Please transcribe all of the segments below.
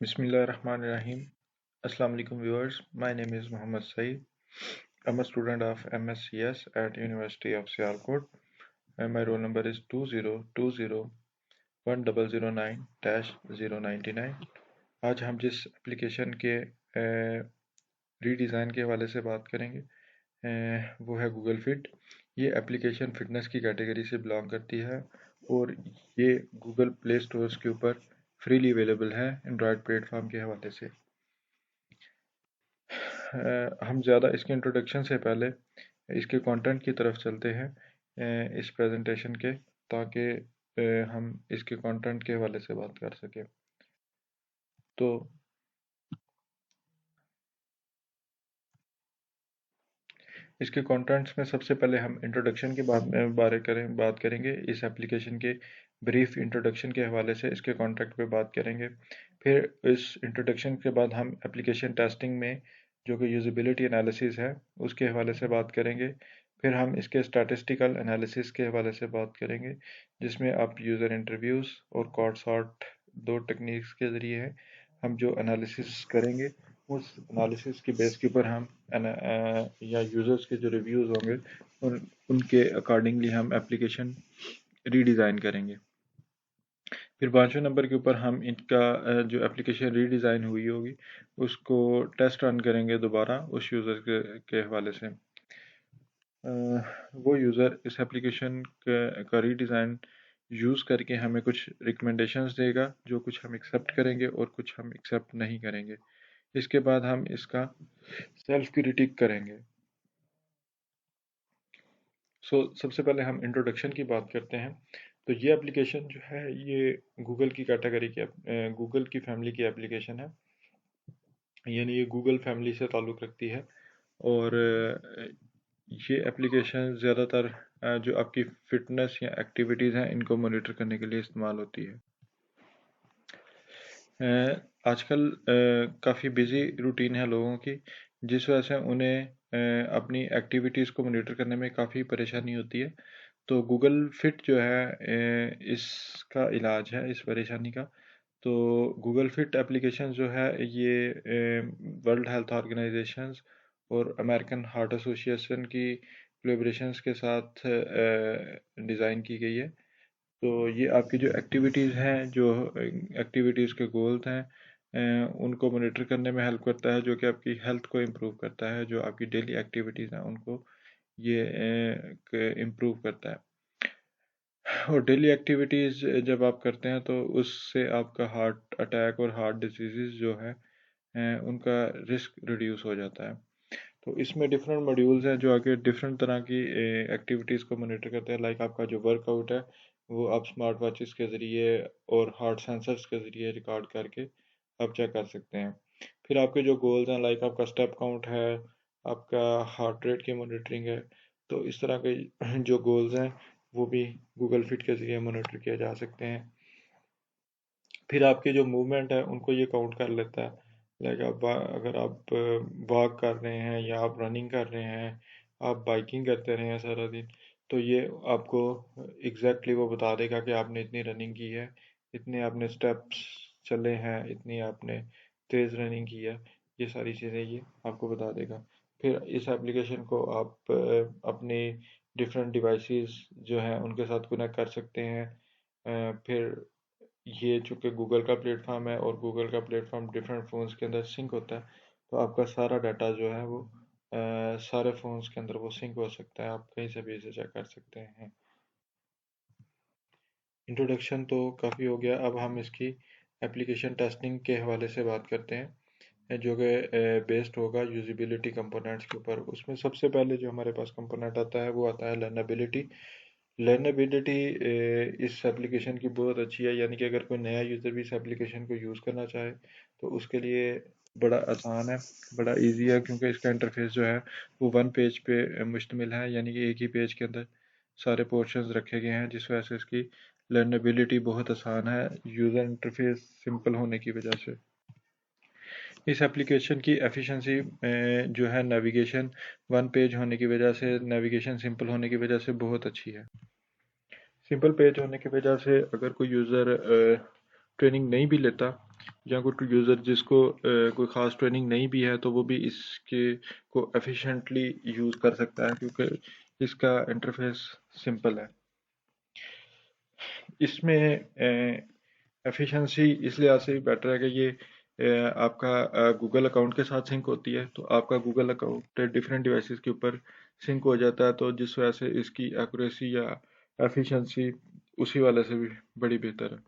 Bismillahirrahmanirrahim. Assalamu alaikum viewers. My name is Muhammad Saeed. I'm a student of MSCS at University of Sialkot and my roll number is 20201009-099। आज हम जिस application के redesign के हवाले से बात करेंगे वो है गूगल फिट। ये एप्लीकेशन फिटनेस की कैटेगरी से बिलोंग करती है और ये गूगल प्ले स्टोर्स के ऊपर फ्रीली अवेलेबल है एंड्रॉयड प्लेटफॉर्म के हवाले से। हम ज़्यादा इसके इंट्रोडक्शन से पहले इसके कंटेंट की तरफ चलते हैं इस प्रेजेंटेशन के, ताकि हम इसके कंटेंट के हवाले से बात कर सकें। तो इसके कंटेंट्स में सबसे पहले हम इंट्रोडक्शन के बात करेंगे। इस एप्लीकेशन के ब्रीफ इंट्रोडक्शन के हवाले से इसके कॉन्टेक्ट पे बात करेंगे। फिर इस इंट्रोडक्शन के बाद हम एप्लीकेशन टेस्टिंग में जो कि यूजिबिलिटी एनालिसिस है उसके हवाले से बात करेंगे। फिर हम इसके स्टैटिस्टिकल एनालिसिस के हवाले से बात करेंगे, जिसमें आप यूज़र इंटरव्यूज़ और कॉर्ड सॉर्ट दो टेक्निक्स के ज़रिए हैं हम जो एनालिसिस करेंगे। उस एनालिसिस की बेस के ऊपर हम या यूज़र्स के जो रिव्यूज़ होंगे उनके अकॉर्डिंगली हम एप्लीकेशन रीडिज़ाइन करेंगे। फिर 5वें नंबर के ऊपर हम इनका जो एप्लीकेशन रीडिज़ाइन हुई होगी उसको टेस्ट रन करेंगे दोबारा उस यूज़र के हवाले से। वो यूज़र इस एप्लीकेशन का रीडिज़ाइन यूज़ करके हमें कुछ रिकमेंडेशंस देगा, जो कुछ हम एक्सेप्ट करेंगे और कुछ हम एक्सेप्ट नहीं करेंगे। इसके बाद हम इसका सेल्फ क्रिटिक करेंगे। सबसे पहले हम इंट्रोडक्शन की बात करते हैं। तो ये एप्लीकेशन जो है ये गूगल की कैटेगरी की गूगल की फैमिली की एप्लीकेशन है, यानी ये गूगल फैमिली से ताल्लुक़ रखती है। और ये एप्लीकेशन ज़्यादातर जो आपकी फ़िटनेस या एक्टिविटीज़ हैं इनको मॉनिटर करने के लिए इस्तेमाल होती है। आजकल काफ़ी बिज़ी रूटीन है लोगों की, जिस वजह से उन्हें अपनी एक्टिविटीज़ को मॉनिटर करने में काफ़ी परेशानी होती है। तो गूगल फिट जो है इसका इलाज है इस परेशानी का। तो गूगल फिट एप्लीकेशन जो है ये वर्ल्ड हेल्थ ऑर्गेनाइजेशंस और अमेरिकन हार्ट एसोसिएशन की कोलैबोरेशंस के साथ डिज़ाइन की गई है। तो ये आपकी जो एक्टिविटीज़ हैं, जो एक्टिविटीज़ के गोल्स हैं उनको मॉनिटर करने में हेल्प करता है, जो कि आपकी हेल्थ को इम्प्रूव करता है। जो आपकी डेली एक्टिविटीज़ हैं उनको ये इम्प्रूव करता है। और डेली एक्टिविटीज़ जब आप करते हैं तो उससे आपका हार्ट अटैक और हार्ट डिजीज़ जो है उनका रिस्क रिड्यूस हो जाता है। तो इसमें डिफरेंट मॉड्यूल्स हैं जो आगे डिफरेंट तरह की एक्टिविटीज़ को मॉनिटर करते हैं। लाइक आपका जो वर्कआउट है वो आप स्मार्ट वॉचेस के ज़रिए और हार्ट सेंसर्स के ज़रिए रिकॉर्ड करके आप चेक कर सकते हैं। फिर आपके जो गोल्स हैं, लाइक आपका स्टेप काउंट है, आपका हार्ट रेट की मॉनिटरिंग है, तो इस तरह के जो गोल्स हैं वो भी गूगल फिट के ज़रिए मॉनिटर किए जा सकते हैं। फिर आपके जो मूवमेंट है उनको ये काउंट कर लेता है। लाइक अगर आप वॉक कर रहे हैं या आप रनिंग कर रहे हैं, आप बाइकिंग करते रहे हैं सारा दिन, तो ये आपको एग्जैक्टली वो बता देगा कि आपने इतनी रनिंग की है, इतने आपने स्टेप्स चले हैं, इतनी आपने तेज़ रनिंग की है। ये सारी चीज़ें ये आपको बता देगा। फिर इस एप्लीकेशन को आप अपने डिफरेंट डिवाइसेस जो हैं उनके साथ कनेक्ट कर सकते हैं। फिर ये चूँकि गूगल का प्लेटफॉर्म है और गूगल का प्लेटफॉर्म डिफरेंट फ़ोन्स के अंदर सिंक होता है, तो आपका सारा डाटा जो है वो सारे फ़ोन्स के अंदर वो सिंक हो सकता है। आप कहीं से भी इसे चेक कर सकते हैं। इंट्रोडक्शन तो काफ़ी हो गया, अब हम इसकी एप्लीकेशन टेस्टिंग के हवाले से बात करते हैं, जो कि बेस्ड होगा यूजिबिलिटी कंपोनेंट्स के ऊपर। उसमें सबसे पहले जो हमारे पास कंपोनेंट आता है वो आता है लर्नेबिलिटी। लर्नेबिलिटी इस एप्लीकेशन की बहुत अच्छी है, यानी कि अगर कोई नया यूज़र भी इस एप्लीकेशन को यूज़ करना चाहे तो उसके लिए बड़ा आसान है, बड़ा इजी है, क्योंकि इसका इंटरफेस जो है वो वन पेज पे मुश्तमिल है, यानी कि एक ही पेज के अंदर सारे पोर्शंस रखे गए हैं, जिस वजह से इसकी लर्नेबिलिटी बहुत आसान है यूज़र इंटरफेस सिंपल होने की वजह से। इस एप्लीकेशन की एफिशिएंसी जो है नेविगेशन वन पेज होने की वजह से, नेविगेशन सिंपल होने की वजह से बहुत अच्छी है। सिंपल पेज होने की वजह से अगर कोई यूज़र ट्रेनिंग नहीं भी लेता, या कोई यूज़र जिसको कोई ख़ास ट्रेनिंग नहीं भी है, तो वो भी इसके को एफिशिएंटली यूज़ कर सकता है, क्योंकि इसका इंटरफेस सिंपल है। इसमें एफिशिएंसी इस लिहाज से भी बेटर है कि ये आपका गूगल अकाउंट के साथ सिंक होती है, तो आपका गूगल अकाउंट डिफरेंट डिवाइसेस के ऊपर सिंक हो जाता है, तो जिस वजह से इसकी एक्यूरेसी या एफिशिएंसी उसी वाले से भी बड़ी बेहतर है।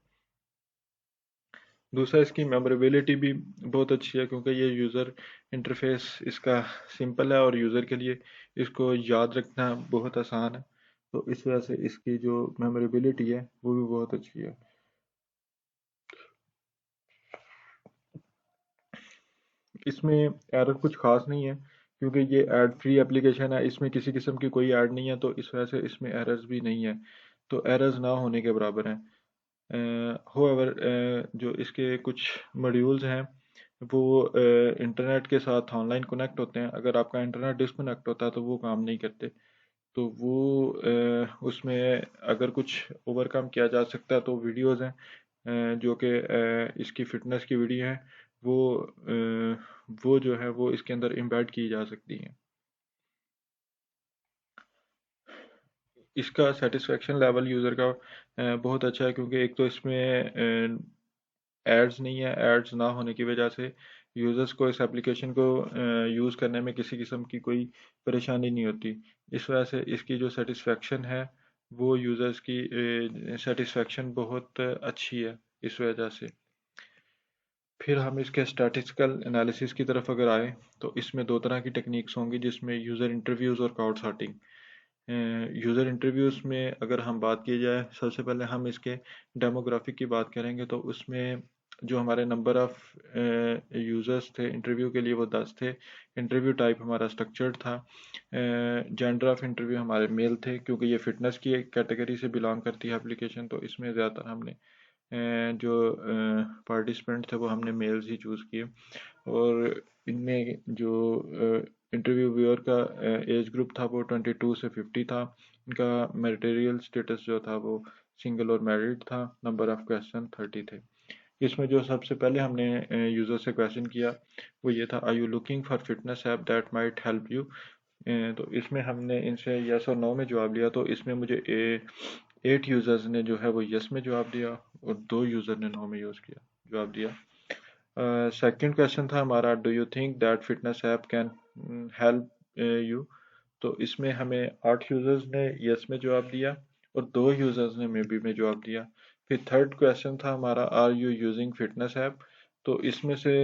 दूसरा, इसकी मेमोरेबिलिटी भी बहुत अच्छी है, क्योंकि ये यूज़र इंटरफेस इसका सिंपल है और यूज़र के लिए इसको याद रखना बहुत आसान है, तो इस वजह से इसकी जो मेमोरेबिलिटी है वो भी बहुत अच्छी है। इसमें एरर कुछ खास नहीं है, क्योंकि ये एड फ्री एप्लीकेशन है, इसमें किसी किस्म की कोई ऐड नहीं है, तो इस वजह से इसमें एरर्स भी नहीं है, तो एरर्स ना होने के बराबर हैं। होवेवर जो इसके कुछ मॉड्यूल्स हैं वो इंटरनेट के साथ ऑनलाइन कनेक्ट होते हैं, अगर आपका इंटरनेट डिस्कनेक्ट होता है तो वो काम नहीं करते, तो वो उसमें अगर कुछ ओवरकम किया जा सकता है तो वीडियोज़ हैं जो कि इसकी फ़िटनेस की वीडियो हैं, वो जो है वो इसके अंदर एम्बेड की जा सकती हैं। इसका सेटिस्फेक्शन लेवल यूज़र का बहुत अच्छा है, क्योंकि एक तो इसमें एड्स नहीं है, एड्स ना होने की वजह से यूज़र्स को इस एप्लीकेशन को यूज़ करने में किसी किस्म की कोई परेशानी नहीं होती। इस वजह से इसकी जो सेटिस्फेक्शन है वो यूज़र्स की सेटिस्फेक्शन बहुत अच्छी है इस वजह से। फिर हम इसके स्टैटिस्टिकल एनालिसिस की तरफ अगर आए, तो इसमें दो तरह की टेक्निक्स होंगी, जिसमें यूज़र इंटरव्यूज़ और क्राउड सॉर्टिंग। यूज़र इंटरव्यूज़ में अगर हम बात की जाए, सबसे पहले हम इसके डेमोग्राफिक की बात करेंगे, तो उसमें जो हमारे नंबर ऑफ़ यूज़र्स थे इंटरव्यू के लिए वो 10 थे। इंटरव्यू टाइप हमारा स्ट्रक्चर्ड था। जेंडर ऑफ़ इंटरव्यू हमारे मेल थे, क्योंकि ये फ़िटनेस की एक कैटेगरी से बिलोंग करती है एप्लीकेशन, तो इसमें ज़्यादातर हमने जो पार्टिसिपेंट थे वो हमने मेल्स ही चूज़ किए। और इनमें जो इंटरव्यू व्यूअर का एज ग्रुप था वो 22 से 50 था। इनका मैरिटरियल स्टेटस जो था वो सिंगल और मैरिड था। नंबर ऑफ़ क्वेश्चन 30 थे। इसमें जो सबसे पहले हमने यूज़र से क्वेश्चन किया वो ये था, are you looking for fitness app that might help you. तो इसमें हमने इनसे यस और नो में जवाब लिया, तो इसमें मुझे 8 यूज़र्स ने जो है वो यस में जवाब दिया और 2 यूज़र ने नो में यूज़ किया जवाब दिया। सेकंड क्वेश्चन था हमारा, do you think that fitness app can help you. तो इसमें हमें 8 यूज़र्स ने यस में जवाब दिया और 2 यूज़र्स ने मे बी में जवाब दिया। फिर थर्ड क्वेश्चन था हमारा, are you using fitness app. तो इसमें से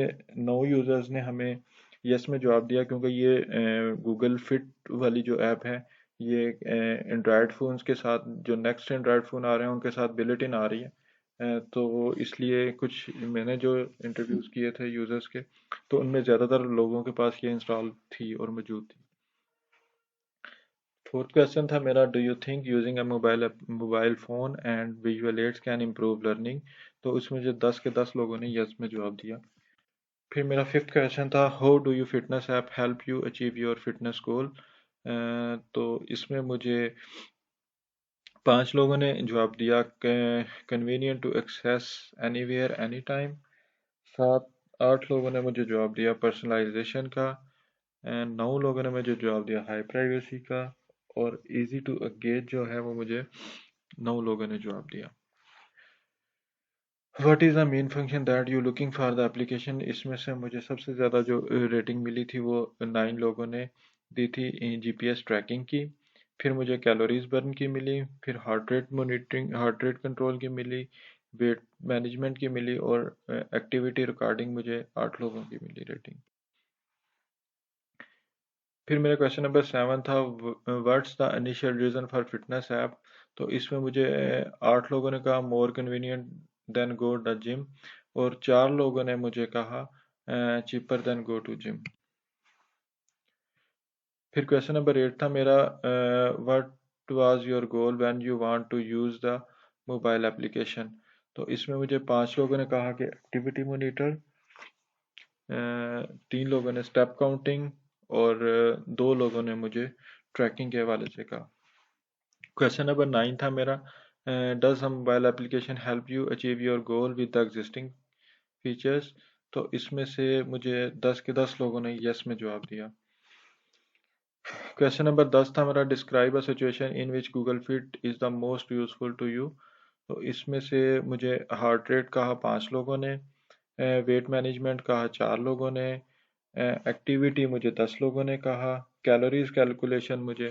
9 यूज़र्स ने हमें यस में जवाब दिया, क्योंकि ये गूगल फिट वाली जो ऐप है ये एंड्रॉयड फ़ोन्स के साथ, जो नेक्स्ट एंड्रॉयड फ़ोन आ रहे हैं उनके साथ बिल्ट इन आ रही है। तो इसलिए कुछ मैंने जो इंटरव्यूज़ किए थे यूज़र्स के, तो उनमें ज़्यादातर लोगों के पास ये इंस्टॉल थी और मौजूद थी। फोर्थ क्वेश्चन था मेरा, do you think using a mobile phone and visual aids can improve learning. तो उसमें जो 10 के 10 लोगों ने यस में जवाब दिया। फिर मेरा फिफ्थ क्वेश्चन था, how do you fitness app help you achieve your fitness goal. तो इसमें मुझे 5 लोगों ने जवाब दिया, convenient to access anywhere any time. 8 लोगों ने मुझे जवाब दिया पर्सनलाइजेशन का। एंड 9 लोगों ने मुझे जवाब दिया हाई प्राइवेसी का। और इजी टू गेज जो है वो मुझे 9 लोगों ने जवाब दिया। What is the main function that you looking for the application. इसमें से मुझे सबसे ज़्यादा जो रेटिंग मिली थी वो 9 लोगों ने दी थी जीपीएस ट्रैकिंग की। फिर मुझे कैलोरीज बर्न की मिली, फिर heart rate monitoring, heart rate control की मिली, वेट मैनेजमेंट की मिली, और एक्टिविटी रिकॉर्डिंग मुझे 8 लोगों की मिली रेटिंग। फिर मेरा क्वेश्चन नंबर 7 था, what's the initial reason for fitness app. तो इसमें मुझे 8 लोगों ने कहा more convenient than go the gym, और 4 लोगों ने मुझे कहा cheaper than go to gym. फिर क्वेश्चन नंबर 8 था मेरा, what was your goal when you want to use the mobile application. तो इसमें मुझे 5 लोगों ने कहा कि एक्टिविटी मोनीटर, 3 लोगों ने स्टेप काउंटिंग, और 2 लोगों ने मुझे ट्रैकिंग के हवाले से कहा। क्वेश्चन नंबर 9 था मेरा, does a mobile application help you achieve your goal with the existing features. तो इसमें से मुझे 10 के 10 लोगों ने यस में जवाब दिया। क्वेश्चन नंबर 10 था मेरा, describe a situation in which Google Fit is the most useful to you. तो इसमें से मुझे हार्ट रेट कहा 5 लोगों ने, वेट मैनेजमेंट कहा 4 लोगों ने, एक्टिविटी मुझे 10 लोगों ने कहा, कैलोरीज कैलकुलेशन मुझे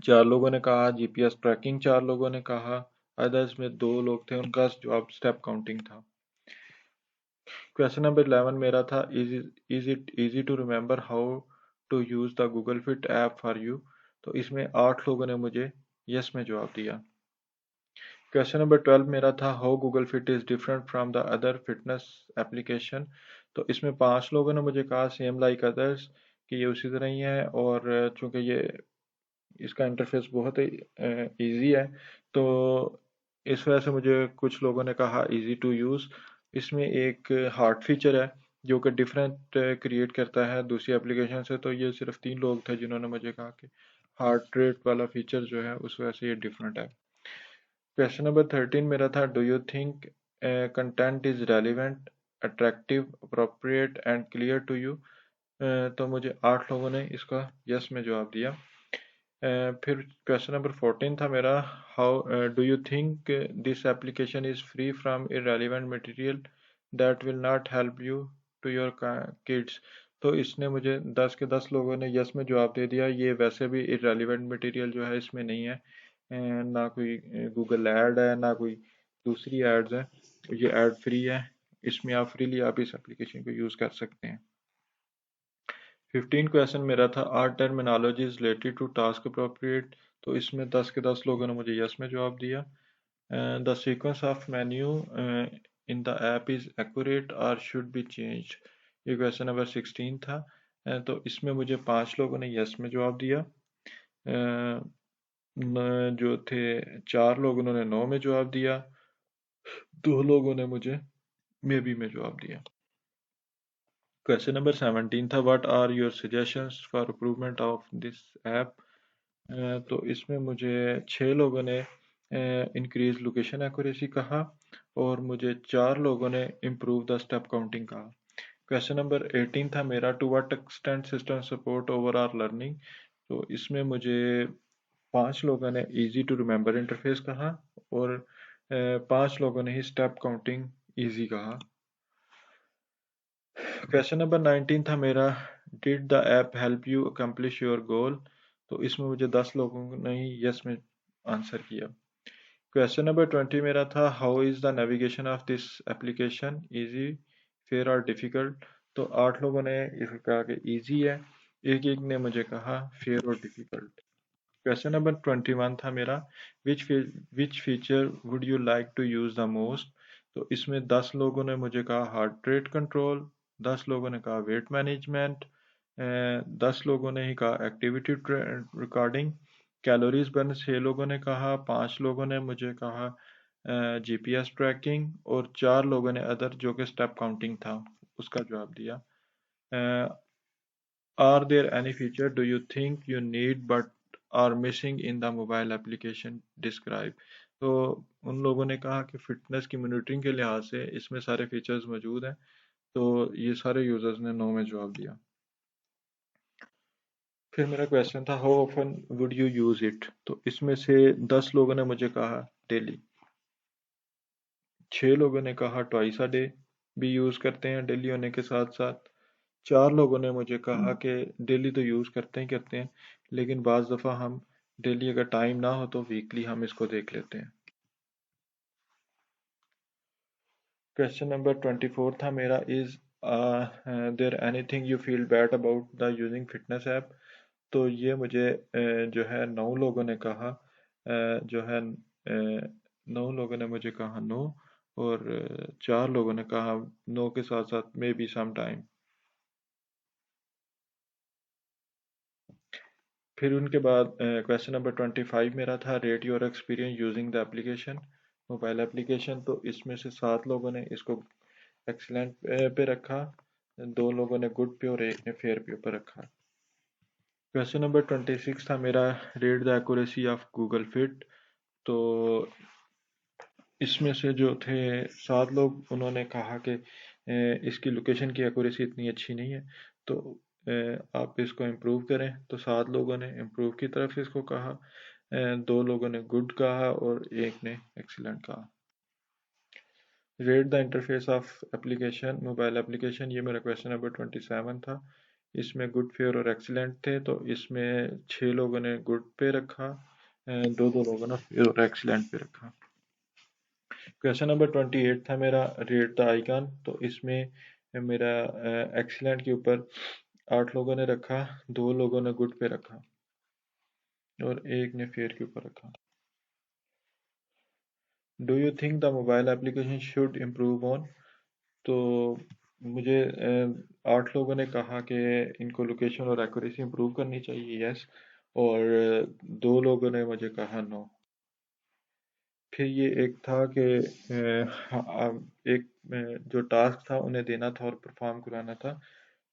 4 लोगों ने कहा, जीपीएस ट्रैकिंग 4 लोगों ने कहा, अदर्स में 2 लोग थे, उनका जवाब स्टेप काउंटिंग था। क्वेश्चन नंबर 11 मेरा था, is it easy to remember how to use the Google Fit app for you. तो इसमें 8 लोगों ने मुझे यस में जवाब दिया। क्वेश्चन नंबर 12 मेरा था, how Google fit is different from the other fitness application. तो इसमें 5 लोगों ने मुझे कहा सेम लाइक अदर्स, कि ये उसी तरह ही है, और चूंकि ये इसका इंटरफेस बहुत ही ईजी है, तो इस वजह से मुझे कुछ लोगों ने कहा इजी टू यूज़। इसमें एक हार्ट फीचर है जो कि डिफरेंट क्रिएट करता है दूसरी एप्लीकेशन से, तो ये सिर्फ 3 लोग थे जिन्होंने मुझे कहा कि हार्ट रेट वाला फीचर जो है उस वजह से ये डिफरेंट है। क्वेश्चन नंबर 13 मेरा था, do you think content is relevant, attractive, appropriate and clear to you. तो मुझे 8 लोगों ने इसका यस में जवाब दिया। फिर क्वेश्चन नंबर 14 था मेरा, how do you think this application is free from irrelevant material that will not help you to your kids. तो इसने मुझे 10 के 10 लोगों ने यस में जवाब दे दिया। ये वैसे भी इरेलीवेंट मटेरियल जो है इसमें नहीं है, ना कोई गूगल ऐड है ना कोई दूसरी एड्स हैं, ये ऐड फ्री है, इसमें आप फ्रीली आप इस एप्लीकेशन को यूज़ कर सकते हैं। 15 क्वेश्चन मेरा था, are terminologies related to task appropriate. तो इसमें 10 के 10 लोगों ने मुझे यस में जवाब दिया। The sequence of menu in the app is accurate और शुड बी चेंज। ये क्वेश्चन नंबर 16 था। तो इसमें मुझे 5 लोगों ने यस में जवाब दिया। जो थे 4 लोग उन्होंने नो में जवाब दिया, 2 लोगों ने मुझे मे बी में जवाब दिया। क्वेश्चन नंबर 17 था, what are your suggestions for improvement of this app. तो इसमें मुझे 6 लोगों ने इंक्रीज लोकेशन एक्यूरेसी कहा, और मुझे 4 लोगों ने इम्प्रूव द स्टेप काउंटिंग कहा। क्वेश्चन नंबर 18 था मेरा, to what extent system support over are learning. तो इसमें मुझे 5 लोगों ने इजी टू रिमेंबर इंटरफेस कहा, और 5 लोगों ने ही स्टेप काउंटिंग इजी कहा। क्वेश्चन नंबर 19 था मेरा, did the app help you accomplish your goal. तो इसमें मुझे 10 लोगों ने ही यस में आंसर किया। क्वेश्चन नंबर 20 मेरा था, how is the navigation of this application, easy, fair और डिफ़िकल्ट। तो 8 लोगों ने इसको कहा कि इजी है, एक एक ने मुझे कहा फेयर और डिफ़िकल्ट। क्वेश्चन नंबर 21 था मेरा, which feature would you like to use the most. तो इसमें 10 लोगों ने मुझे कहा हार्ट रेट कंट्रोल, 10 लोगों ने कहा वेट मैनेजमेंट, 10 लोगों ने ही कहा एक्टिविटी रिकॉर्डिंग, कैलोरीज बर्न 6 लोगों ने कहा, 5 लोगों ने मुझे कहा जीपीएस ट्रैकिंग, और 4 लोगों ने अदर जो कि स्टेप काउंटिंग था उसका जवाब दिया। Are there any feature do you think you need but are missing in the mobile application, describe. तो उन लोगों ने कहा कि फिटनेस की मॉनिटरिंग के लिहाज से इसमें सारे फीचर्स मौजूद हैं, तो ये सारे यूजर्स ने नो में जवाब दिया। फिर मेरा क्वेश्चन था, how often would you use it. तो इसमें से 10 लोगों ने मुझे कहा डेली, 6 लोगों ने कहा ट्वाइस अ डे, भी यूज करते हैं डेली होने के साथ साथ, 4 लोगों ने मुझे कहा कि डेली तो यूज करते ही करते हैं, लेकिन बाज दफा हम डेली अगर टाइम ना हो तो वीकली हम इसको देख लेते हैं। क्वेश्चन नंबर 24 था मेरा, is there anything you feel bad about the using fitness app. तो ये मुझे जो है 9 लोगों ने कहा, जो है 9 लोगों ने मुझे कहा नो, और 4 लोगों ने कहा नो के साथ साथ मे बी सम टाइम। फिर उनके बाद क्वेश्चन नंबर 25 मेरा था, rate your experience using the application, mobile application. तो इसमें से 7 लोगों ने इसको एक्सीलेंट पे रखा, 2 लोगों ने गुड पे और एक ने फेयर पे ऊपर रखा। क्वेश्चन नंबर 26 था मेरा, rate the accuracy of Google fit. तो इसमें से जो थे 7 लोग, उन्होंने कहा कि इसकी लोकेशन की एक्यूरेसी इतनी अच्छी नहीं है, तो आप इसको इम्प्रूव करें। तो 7 लोगों ने इम्प्रूव की तरफ इसको कहा, 2 लोगों ने गुड कहा और एक ने एक्सीलेंट कहा। Rate the interface of application, mobile application, ये मेरा क्वेश्चन नंबर 27 था। इसमें गुड, फेयर और एक्सीलेंट थे, तो इसमें 6 लोगों ने गुड पे रखा, दो दो लोगों ने फेयर और एक्सीलेंट पे रखा। क्वेश्चन नंबर 28 था मेरा, रेट द आइकन, तो इसमें मेरा एक्सीलेंट के ऊपर 8 लोगों ने रखा, 2 लोगों ने गुड पे रखा और एक ने फेयर के ऊपर रखा। Do you think the mobile application should improve on, तो मुझे 8 लोगों ने कहा कि इनको लोकेशन और एक्यूरेसी इम्प्रूव करनी चाहिए, यस, और 2 लोगों ने मुझे कहा नो। फिर ये एक था कि एक जो टास्क था उन्हें देना था और परफॉर्म कराना था,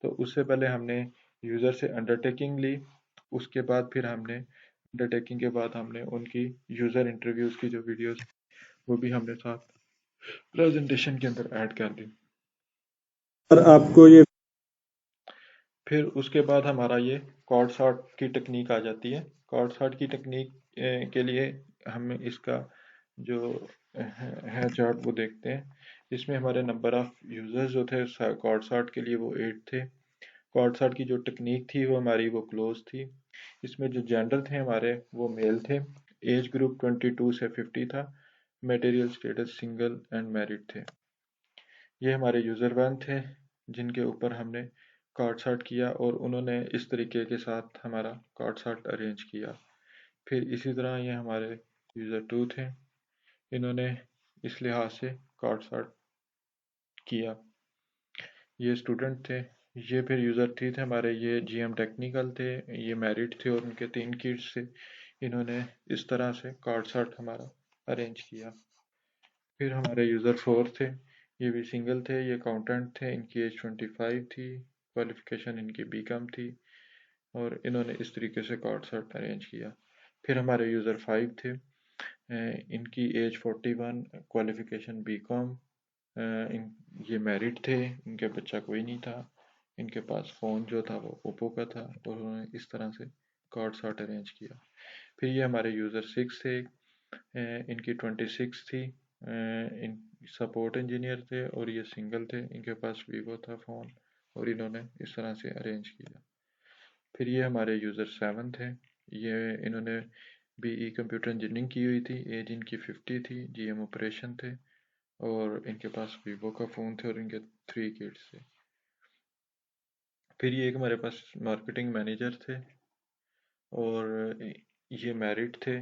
तो उससे पहले हमने यूज़र से अंडरटेकिंग ली, उसके बाद फिर हमने अंडरटेकिंग के बाद हमने उनकी यूज़र इंटरव्यूज़ की जो वीडियोस वो भी हमने साथ प्रेजेंटेशन के अंदर ऐड कर दी। सर आपको ये फिर उसके बाद हमारा ये कॉर्ड सॉर्ट की टेक्निक आ जाती है। कॉर्ड सॉर्ट की टेक्निक के लिए हम इसका जो है चार्ट वो देखते हैं। इसमें हमारे नंबर ऑफ यूज़र्स जो थे कॉर्ड सॉर्ट के लिए वो 8 थे। कॉर्ड सॉर्ट की जो टेक्निक थी वो हमारी वो क्लोज थी। इसमें जो जेंडर थे हमारे वो मेल थे। एज ग्रुप 22 से 50 था। Material status single and married थे। ये हमारे यूज़र वन थे जिनके ऊपर हमने कार्ड सॉर्ट किया और उन्होंने इस तरीके के साथ हमारा कार्ड सॉर्ट अरेंज किया। फिर इसी तरह ये हमारे यूज़र टू थे, इन्होंने इस लिहाज से कार्ड सॉर्ट किया। ये स्टूडेंट थे। ये फिर यूज़र थ्री थे हमारे, ये जीएम टेक्निकल थे, ये मैरिड थे और उनके 3 किड्स थे। इन्होंने इस तरह से कार्ड सॉर्ट हमारा अरेंज किया। फिर हमारे यूज़र फोर थे, ये भी सिंगल थे, ये अकाउंटेंट थे, इनकी एज 25 थी, क्वालिफिकेशन इनकी बीकॉम थी और इन्होंने इस तरीके से कार्ड सेट अरेंज किया। फिर हमारे यूज़र 5 थे, इनकी एज 41, क्वालिफिकेशन बीकॉम, ये मैरिड थे, इनके बच्चा कोई नहीं था, इनके पास फ़ोन जो था वो ओप्पो का था और उन्होंने इस तरह से कार्ड सेट अरेंज किया। फिर ये हमारे यूज़र 6 थे, इनकी 26 थी, इन सपोर्ट इंजीनियर थे और ये सिंगल थे, इनके पास वीवो था फ़ोन और इन्होंने इस तरह से अरेंज किया। फिर ये हमारे यूज़र 7 थे, ये इन्होंने बीई कंप्यूटर इंजीनियरिंग की हुई थी, एज इनकी 50 थी, जीएम ऑपरेशन थे और इनके पास वीवो का फ़ोन थे और इनके 3 किड्स थे। फिर ये एक हमारे पास मार्केटिंग मैनेजर थे और ये मैरिड थे,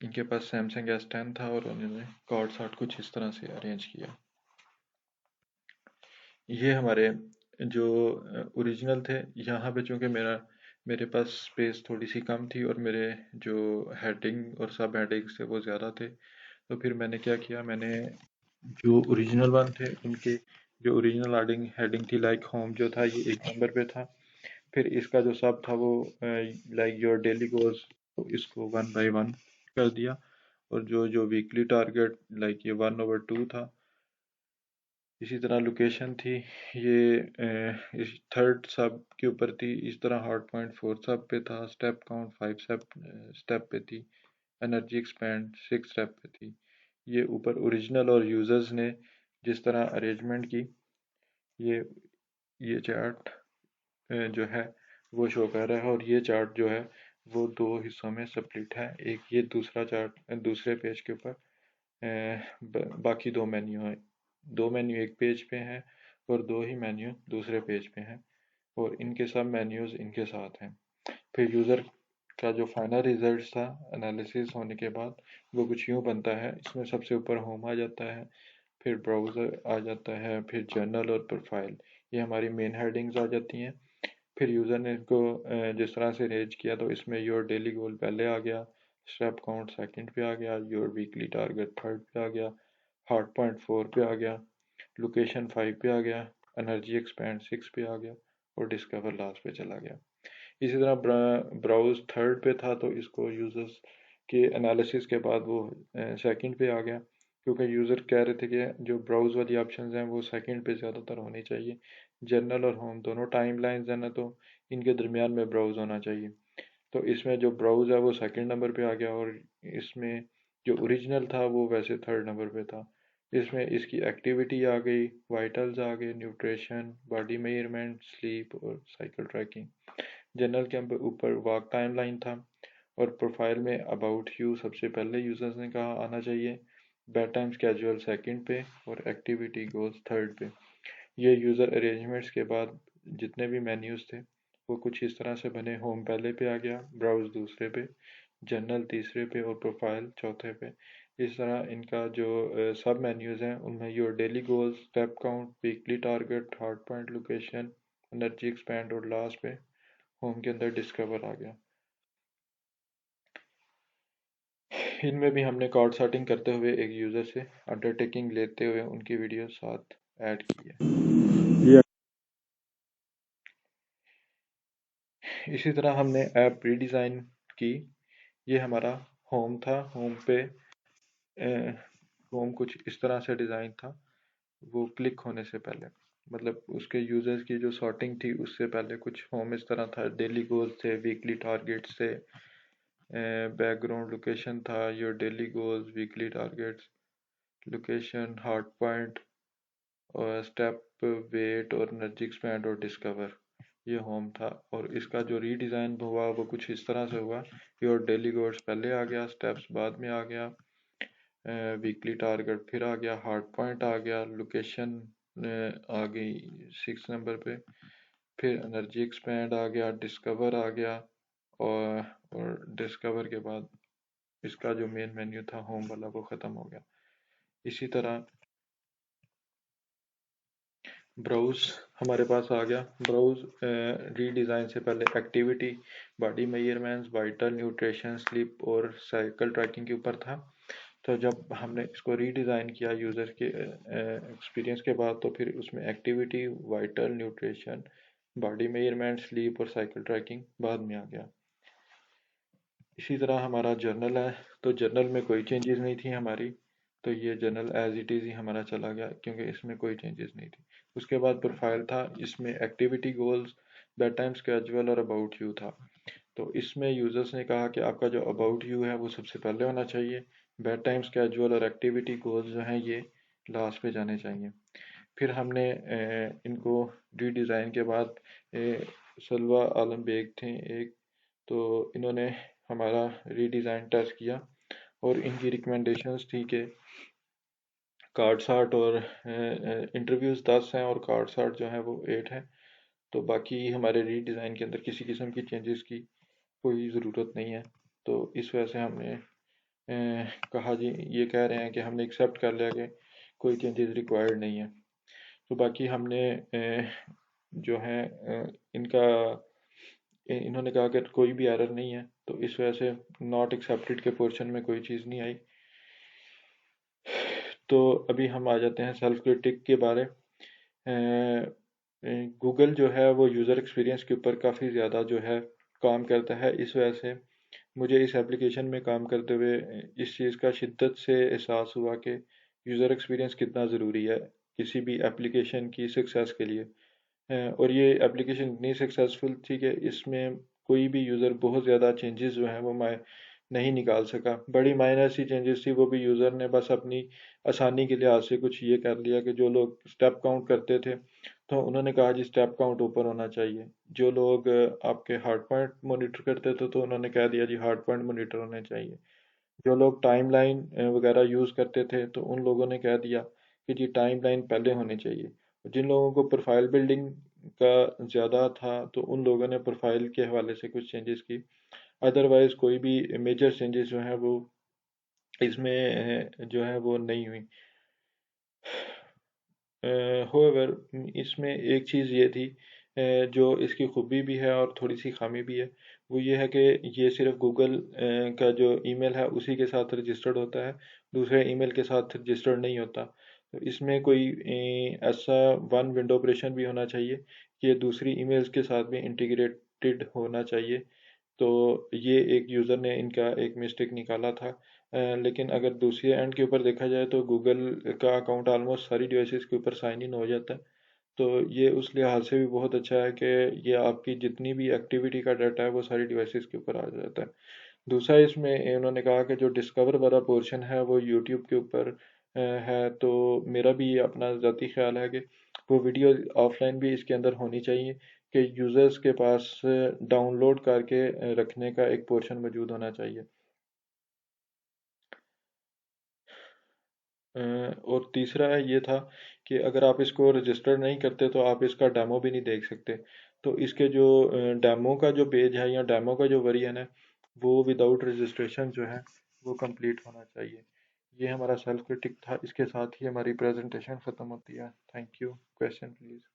इनके पास सैमसंग S10 था और उन्होंने कार्ड साट कुछ इस तरह से अरेंज किया। ये हमारे जो ओरिजिनल थे, यहाँ पे चूँकि मेरे पास स्पेस थोड़ी सी कम थी और मेरे जो हेडिंग और सब हेडिंग्स थे वो ज़्यादा थे, तो फिर मैंने क्या किया, मैंने जो ओरिजिनल वन थे उनके जो ओरिजिनल हेडिंग थी लाइक होम जो था ये 1 नंबर पे था। फिर इसका जो सब था वो लाइक योर डेली गोल्स, तो इसको 1 बाय 1 कर दिया और जो जो वीकली टारगेट लाइक ये 1/2 था। इसी तरह लोकेशन थी, ये इस थर्ड सब के ऊपर थी, इस तरह हार्ड पॉइंट फोर्थ सब पे था, स्टेप काउंट 5 स्टेप पे थी, एनर्जी एक्सपेंड 6 स्टेप पे थी। ये ऊपर ओरिजिनल और यूज़र्स ने जिस तरह अरेंजमेंट की, ये ये चार्ट जो है वो शो कर रहा है और ये चार्ट जो है वो 2 हिस्सों में स्प्लिट है। एक ये दूसरा चार्ट दूसरे पेज के ऊपर, बाकी 2 मेन्यू हैं, 2 मेन्यू एक पेज पे हैं और 2 ही मेन्यू दूसरे पेज पे हैं और इनके सब मेन्यूज़ इनके साथ हैं। फिर यूज़र का जो फाइनल रिजल्ट था एनालिसिस होने के बाद वो कुछ यूँ बनता है, इसमें सबसे ऊपर होम आ जाता है, फिर ब्राउज़र आ जाता है, फिर जर्नल और प्रोफाइल, ये हमारी मेन हेडिंग्स आ जाती हैं। फिर यूज़र ने इसको जिस तरह से अरेंज किया, तो इसमें योर डेली गोल पहले आ गया, स्टेप काउंट सेकंड पे आ गया, योर वीकली टारगेट थर्ड पे आ गया, हार्ड पॉइंट 4 पे आ गया, लोकेशन 5 पे आ गया, एनर्जी एक्सपेंड 6 पे आ गया और डिस्कवर लास्ट पे चला गया। इसी तरह ब्राउज थर्ड पे था, तो इसको यूजर्स के एनालिसिस के बाद वो सेकंड पे आ गया, क्योंकि यूज़र कह रहे थे कि जो ब्राउज़ वाली ऑप्शंस हैं वो सेकंड पे ज़्यादातर होनी चाहिए। जनरल और होम दोनों टाइम लाइन्स हैं ना, तो इनके दरमियान में ब्राउज़ होना चाहिए। तो इसमें जो ब्राउज़ है वो सेकंड नंबर पे आ गया, और इसमें जो ओरिजिनल था वो वैसे थर्ड नंबर पे था। इसमें इसकी एक्टिविटी आ गई, वाइटल्स आ गए, न्यूट्रिशन, बॉडी मेजरमेंट, स्लीप और साइकिल ट्रैकिंग। जनरल के ऊपर वॉक टाइम लाइन था, और प्रोफाइल में अबाउट यू सबसे पहले यूजर्स ने कहा आना चाहिए, बेड टाइम स्केड्यूल सेकंड पे, और एक्टिविटी गोल्स थर्ड पे। ये यूज़र अरेंजमेंट्स के बाद जितने भी मेन्यूज़ थे वो कुछ इस तरह से बने। होम पहले पे आ गया, ब्राउज़ दूसरे पे, जनरल तीसरे पे और प्रोफाइल चौथे पे। इस तरह इनका जो सब मेन्यूज़ हैं उनमें your daily goals, step count, weekly target, hard point, location, energy expand, और लास्ट पे होम के अंदर डिस्कवर आ गया। इनमें भी हमने कार्ड सेटिंग करते हुए एक यूज़र से अंडरटेकिंग लेते हुए उनकी वीडियो साथ ऐड की है। ये इसी तरह हमने ऐप रीडिज़ाइन की। ये हमारा होम था। होम पे होम कुछ इस तरह से डिज़ाइन था, वो क्लिक होने से पहले, मतलब उसके यूज़र्स की जो सॉर्टिंग थी उससे पहले कुछ होम इस तरह था। डेली गोल्स थे, वीकली टारगेट्स थे, बैकग्राउंड लोकेशन था, your daily goals, weekly targets, location, hard point, और स्टेप, वेट, और एनर्जी एक्सपैंड और डिस्कवर। ये होम था। और इसका जो रीडिज़ाइन हुआ वो कुछ इस तरह से हुआ। योर डेली गोल्स पहले आ गया, स्टेप्स बाद में आ गया, वीकली टारगेट फिर आ गया, हार्ड पॉइंट आ गया, लोकेशन आ गई 6 नंबर पे, फिर एनर्जी एक्सपैंड आ गया, डिस्कवर आ गया, और डिस्कवर के बाद इसका जो मेन मेन्यू था होम वाला वो ख़त्म हो गया। इसी तरह ब्राउज़ हमारे पास आ गया। ब्राउज़ रीडिज़ाइन से पहले activity, body measurements, vital, nutrition, sleep और साइकिल ट्रैकिंग के ऊपर था। तो जब हमने इसको रीडिज़ाइन किया यूज़र के एक्सपीरियंस के बाद, तो फिर उसमें activity, vital, nutrition, body measurement, sleep और साइकिल ट्रैकिंग बाद में आ गया। इसी तरह हमारा जर्नल है, तो जर्नल में कोई चेंजेस नहीं थी हमारी, तो ये जर्नल एज इट इज़ ही हमारा चला गया क्योंकि इसमें कोई चेंजेस नहीं थी। उसके बाद प्रोफाइल था, इसमें activity goals, bed time schedule और अबाउट यू था। तो इसमें यूज़र्स ने कहा कि आपका जो अबाउट यू है वो सबसे पहले होना चाहिए, बेड टाइम स्केड्यूल और एक्टिविटी गोल्स जो हैं ये लास्ट पे जाने चाहिए। फिर हमने इनको रीडिज़ाइन के बाद सलवा आलम बेग थे एक, तो इन्होंने हमारा रीडिज़ाइन टेस्ट किया, और इनकी रिकमेंडेशंस थी कि कार्ड सार्ट और इंटरव्यूज़ 10 हैं और कार्ड सार्ट जो है वो 8 है। तो बाकी हमारे रीडिज़ाइन के अंदर किसी किस्म की चेंजेस की कोई ज़रूरत नहीं है। तो इस वजह से हमने कहा जी, ये कह रहे हैं कि हमने एक्सेप्ट कर लिया कि कोई चेंजेस रिक्वायर्ड नहीं है। तो बाकी हमने जो है इनका इन्होंने कहा कि कोई भी एरर नहीं है, तो इस वजह से नॉट एक्सेप्टेड के पोर्शन में कोई चीज़ नहीं आई। तो अभी हम आ जाते हैं सेल्फ क्रिटिक के बारे। गूगल जो है वो यूज़र एक्सपीरियंस के ऊपर काफ़ी ज़्यादा जो है काम करता है। इस वजह से मुझे इस एप्लीकेशन में काम करते हुए इस चीज़ का शिद्दत से एहसास हुआ कि यूज़र एक्सपीरियंस कितना ज़रूरी है किसी भी एप्लीकेशन की सक्सेस के लिए। और ये एप्लीकेशन इतनी सक्सेसफुल थी कि इसमें कोई भी यूज़र बहुत ज़्यादा चेंजेस जो हैं वो मैं नहीं निकाल सका। बड़ी माइनर सी चेंजेस थी, वो भी यूज़र ने बस अपनी आसानी के लिहाज से कुछ ये कर लिया कि जो लोग स्टेप काउंट करते थे तो उन्होंने कहा जी स्टेप काउंट ऊपर होना चाहिए। जो लोग आपके हार्ट पॉइंट मॉनिटर करते थे तो उन्होंने कह दिया जी हार्ट पॉइंट मॉनिटर होने चाहिए। जो लोग टाइम लाइन वगैरह यूज़ करते थे तो उन लोगों ने कह दिया कि जी टाइम लाइन पहले होनी चाहिए। जिन लोगों को प्रोफाइल बिल्डिंग का ज़्यादा था तो उन लोगों ने प्रोफाइल के हवाले से कुछ चेंजेस की। अदरवाइज़ कोई भी मेजर चेंजेस जो हैं वो इसमें जो है वो नहीं हुई। होवेवर इसमें एक चीज़ ये थी जो इसकी खूबी भी है और थोड़ी सी खामी भी है। वो ये है कि ये सिर्फ गूगल का जो ईमेल है उसी के साथ रजिस्टर्ड होता है, दूसरे ईमेल के साथ रजिस्टर्ड नहीं होता। तो इसमें कोई ऐसा वन विंडो ऑपरेशन भी होना चाहिए कि ये दूसरी ईमेल्स के साथ भी इंटीग्रेटेड होना चाहिए, तो ये एक यूज़र ने इनका एक मिस्टेक निकाला था। लेकिन अगर दूसरे एंड के ऊपर देखा जाए तो गूगल का अकाउंट ऑलमोस्ट सारी डिवाइसेस के ऊपर साइन इन हो जाता है। तो ये उस लिहाज से भी बहुत अच्छा है कि ये आपकी जितनी भी एक्टिविटी का डाटा है वो सारी डिवाइसेस के ऊपर आ जाता है। दूसरा इसमें उन्होंने कहा कि जो डिस्कवर वाला पोर्शन है वो यूट्यूब के ऊपर है। तो मेरा भी ये अपना ज़ाती ख्याल है कि वो वीडियो ऑफलाइन भी इसके अंदर होनी चाहिए, कि यूज़र्स के पास डाउनलोड करके रखने का एक पोर्शन मौजूद होना चाहिए। और तीसरा ये था कि अगर आप इसको रजिस्टर नहीं करते तो आप इसका डेमो भी नहीं देख सकते। तो इसके जो डेमो का जो पेज है या डेमो का जो वर्जन है वो विदाउट रजिस्ट्रेशन जो है वो कंप्लीट होना चाहिए। ये हमारा सेल्फ क्रिटिक था। इसके साथ ही हमारी प्रेजेंटेशन ख़त्म होती है। Thank you. Question please.